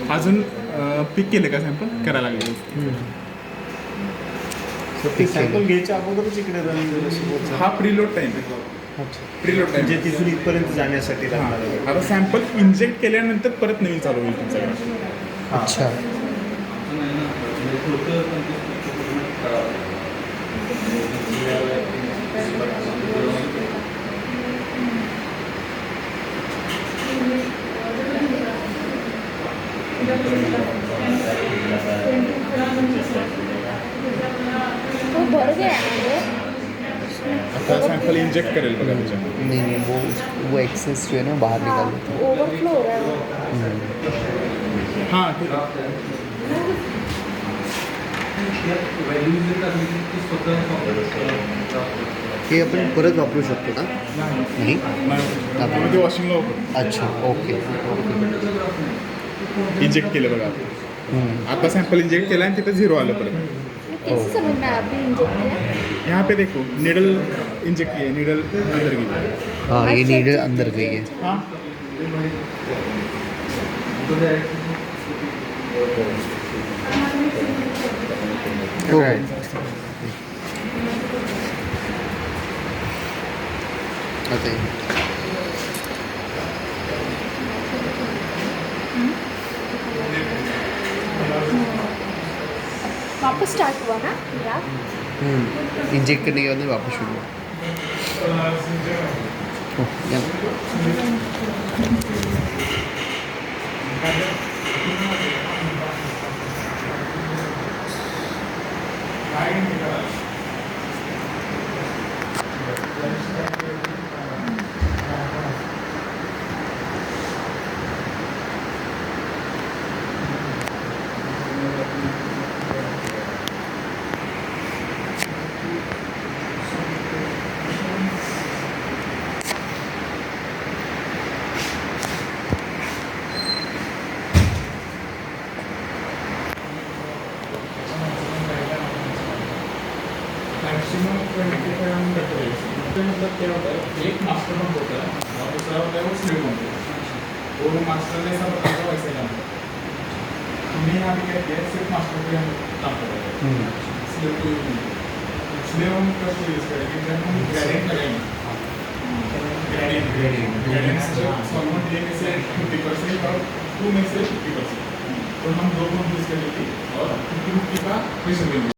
अजून पिक केले का सॅम्पल करायला लागले? ते सॅम्पल घ्यायच्या अगोदरच इकडे रनिंग हा प्रीलोड टाईम आहे. प्रीलोड टाईम म्हणजे तिथून इथपर्यंत जाण्यासाठी लागणार आहे. आता सॅम्पल इंजेक्ट केल्यानंतर परत नवीन चालू होईल तुमच्याकडे. अच्छा. आता सॅम्पल इंजेक्ट करेल बघा त्याच्यामध्ये. नहीं वो एक्सेस जो है ना बाहर निकाल देता है. ओवरफ्लो हो रहा है वो. हां ठीक आहे. हे आपण परत वापरू शकतो का? नाही. आपण ते वॉशिंगला वापरू. अच्छा, ओके. इंजेक्ट केलं बघा आता. आता सॅम्पल इंजेक्ट केला आणि तिथे झिरो आलं परत. कैसे समझना है आपने इंजेक्ट किया? यहाँ पे देखो निडल इंजेक्ट किया, निडल अंदर गई. हाँ, ये नीडल अंदर गई है. हाँ हो. आता ये. वापस स्टार्ट हुआ ना या? इंजेक्ट करने के बाद में वापस शुरू हुआ. ओह, या. मॅक्सिमम 25 मतलब क्या होता है, एक मास्टर पंप होता है और दूसरा होता है वो स्लीव पंप. वो मास्टर जैसा बताता है वैसे काम करता है. हमने यहाँ पे क्या किया है, सिर्फ मास्टर पे हम काम कर रहे हैं. स्लीव को यूज नहीं. स्लीव हम कब यूज करेंगे जब हम ग्रेडियंट लगाएंगे. ग्रेडियंट सॉल्वेंट ए में से 50% और 2 में से 50%. तो हम दो पंप यूज करेंगे और 50-50 का प्रेशर देंगे.